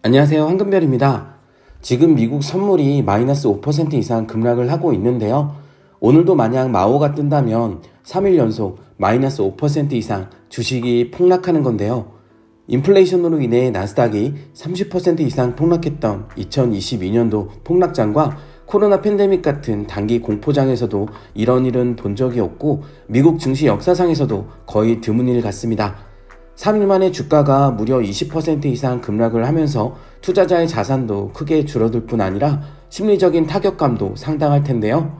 안녕하세요. 황금별입니다. 지금 미국 선물이 마이너스 5% 이상 급락을 하고 있는데요. 오늘도 만약 마오가 뜬다면 3일 연속 마이너스 5% 이상 주식이 폭락하는 건데요. 인플레이션으로 인해 나스닥이 30% 이상 폭락했던 2022년도 폭락장과 코로나 팬데믹 같은 단기 공포장에서도 이런 일은 본 적이 없고 미국 증시 역사상에서도 거의 드문 일 같습니다. 3일 만에 주가가 무려 20% 이상 급락을 하면서 투자자의 자산도 크게 줄어들 뿐 아니라 심리적인 타격감도 상당할 텐데요.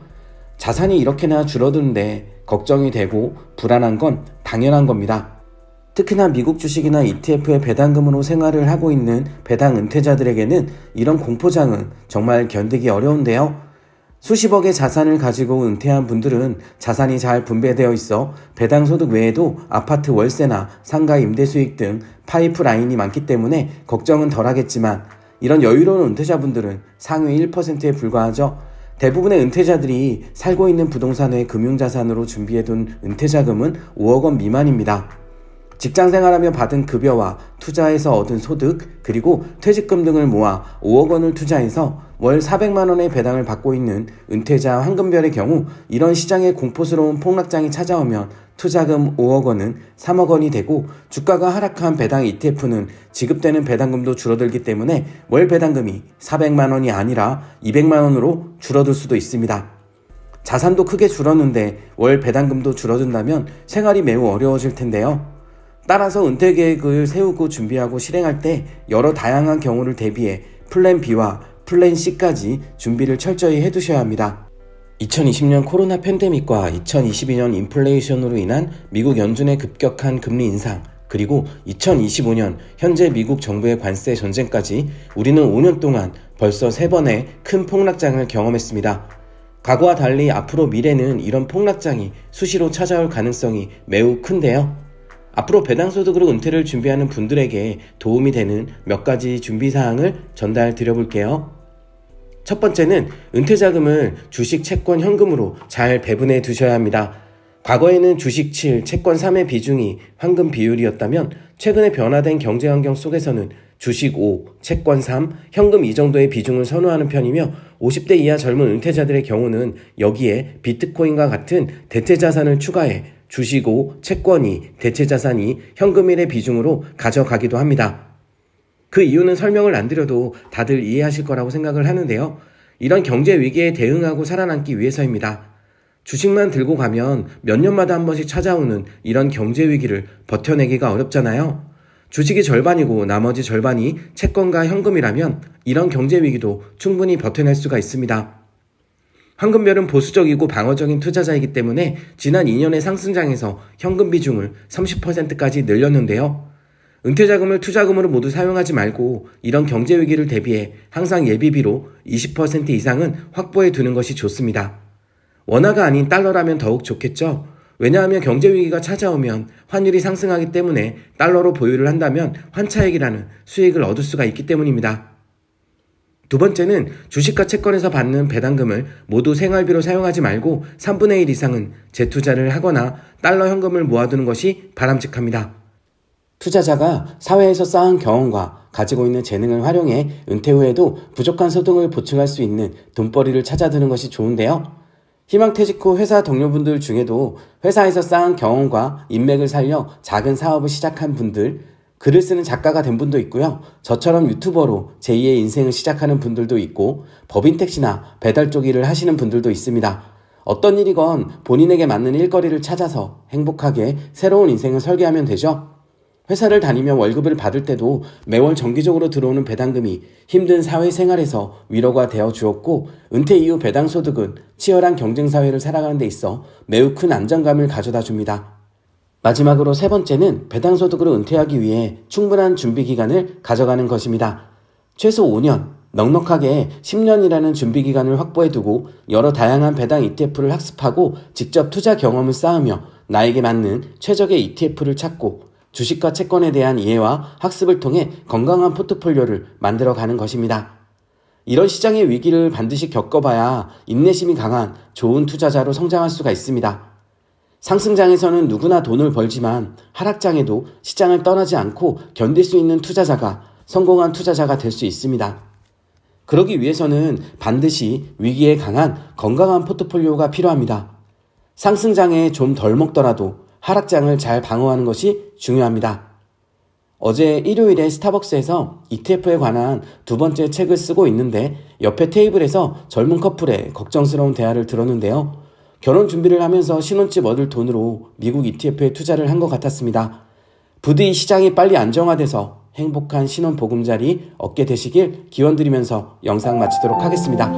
자산이 이렇게나 줄어드는데 걱정이 되고 불안한 건 당연한 겁니다. 특히나 미국 주식이나 ETF의 배당금으로 생활을 하고 있는 배당 은퇴자들에게는 이런 공포장은 정말 견디기 어려운데요. 수십억의 자산을 가지고 은퇴한 분들은 자산이 잘 분배되어 있어 배당 소득 외에도 아파트 월세나 상가 임대 수익 등 파이프라인이 많기 때문에 걱정은 덜하겠지만 이런 여유로운 은퇴자분들은 상위 1%에 불과하죠. 대부분의 은퇴자들이 살고 있는 부동산의 금융자산으로 준비해둔 은퇴자금은 5억 원 미만입니다. 직장생활하며 받은 급여와 투자해서 얻은 소득 그리고 퇴직금 등을 모아 5억 원을 투자해서 월 400만 원의 배당을 받고 있는 은퇴자 황금별의 경우 이런 시장의 공포스러운 폭락장이 찾아오면 투자금 5억 원은 3억 원이 되고 주가가 하락한 배당 ETF는 지급되는 배당금도 줄어들기 때문에 월 배당금이 400만 원이 아니라 200만 원으로 줄어들 수도 있습니다. 자산도 크게 줄었는데 월 배당금도 줄어든다면 생활이 매우 어려워질 텐데요. 따라서 은퇴 계획을 세우고 준비하고 실행할 때 여러 다양한 경우를 대비해 플랜 B와 플랜 C까지 준비를 철저히 해두셔야 합니다. 2020년 코로나 팬데믹과 2022년 인플레이션으로 인한 미국 연준의 급격한 금리 인상, 그리고 2025년 현재 미국 정부의 관세 전쟁까지 우리는 5년 동안 벌써 3번의 큰 폭락장을 경험했습니다. 과거와 달리 앞으로 미래는 이런 폭락장이 수시로 찾아올 가능성이 매우 큰데요. 앞으로 배당소득으로 은퇴를 준비하는 분들에게 도움이 되는 몇 가지 준비사항을 전달 드려볼게요. 첫 번째는 은퇴자금을 주식, 채권, 현금으로 잘 배분해 두셔야 합니다. 과거에는 주식 7, 채권 3의 비중이 황금 비율이었다면 최근에 변화된 경제환경 속에서는 주식 5, 채권 3, 현금 2 정도의 비중을 선호하는 편이며 50대 이하 젊은 은퇴자들의 경우는 여기에 비트코인과 같은 대체자산을 추가해 주식 5, 채권 2, 대체자산 2, 현금 1의 비중으로 가져가기도 합니다. 그 이유는 설명을 안 드려도 다들 이해하실 거라고 생각을 하는데요. 이런 경제 위기에 대응하고 살아남기 위해서입니다. 주식만 들고 가면 몇 년마다 한 번씩 찾아오는 이런 경제 위기를 버텨내기가 어렵잖아요. 주식이 절반이고 나머지 절반이 채권과 현금이라면 이런 경제 위기도 충분히 버텨낼 수가 있습니다. 황금별은 보수적이고 방어적인 투자자이기 때문에 지난 2년의 상승장에서 현금 비중을 30%까지 늘렸는데요. 은퇴자금을 투자금으로 모두 사용하지 말고 이런 경제 위기를 대비해 항상 예비비로 20% 이상은 확보해 두는 것이 좋습니다. 원화가 아닌 달러라면 더욱 좋겠죠. 왜냐하면 경제 위기가 찾아오면 환율이 상승하기 때문에 달러로 보유를 한다면 환차익이라는 수익을 얻을 수가 있기 때문입니다. 두 번째는 주식과 채권에서 받는 배당금을 모두 생활비로 사용하지 말고 3분의 1 이상은 재투자를 하거나 달러 현금을 모아두는 것이 바람직합니다. 투자자가 사회에서 쌓은 경험과 가지고 있는 재능을 활용해 은퇴 후에도 부족한 소득을 보충할 수 있는 돈벌이를 찾아드는 것이 좋은데요. 희망퇴직 후 회사 동료분들 중에도 회사에서 쌓은 경험과 인맥을 살려 작은 사업을 시작한 분들, 글을 쓰는 작가가 된 분도 있고요. 저처럼 유튜버로 제2의 인생을 시작하는 분들도 있고 법인 택시나 배달 쪽 일을 하시는 분들도 있습니다. 어떤 일이건 본인에게 맞는 일거리를 찾아서 행복하게 새로운 인생을 설계하면 되죠. 회사를 다니며 월급을 받을 때도 매월 정기적으로 들어오는 배당금이 힘든 사회생활에서 위로가 되어 주었고 은퇴 이후 배당소득은 치열한 경쟁사회를 살아가는 데 있어 매우 큰 안정감을 가져다 줍니다. 마지막으로 세 번째는 배당소득으로 은퇴하기 위해 충분한 준비기간을 가져가는 것입니다. 최소 5년, 넉넉하게 10년이라는 준비기간을 확보해두고 여러 다양한 배당 ETF를 학습하고 직접 투자 경험을 쌓으며 나에게 맞는 최적의 ETF를 찾고 주식과 채권에 대한 이해와 학습을 통해 건강한 포트폴리오를 만들어가는 것입니다. 이런 시장의 위기를 반드시 겪어봐야 인내심이 강한 좋은 투자자로 성장할 수가 있습니다. 상승장에서는 누구나 돈을 벌지만 하락장에도 시장을 떠나지 않고 견딜 수 있는 투자자가 성공한 투자자가 될 수 있습니다. 그러기 위해서는 반드시 위기에 강한 건강한 포트폴리오가 필요합니다. 상승장에 좀 덜 먹더라도 하락장을 잘 방어하는 것이 중요합니다. 어제 일요일에 스타벅스에서 ETF에 관한 두 번째 책을 쓰고 있는데 옆에 테이블에서 젊은 커플의 걱정스러운 대화를 들었는데요. 결혼 준비를 하면서 신혼집 얻을 돈으로 미국 ETF에 투자를 한 것 같았습니다. 부디 시장이 빨리 안정화돼서 행복한 신혼보금자리 얻게 되시길 기원드리면서 영상 마치도록 하겠습니다.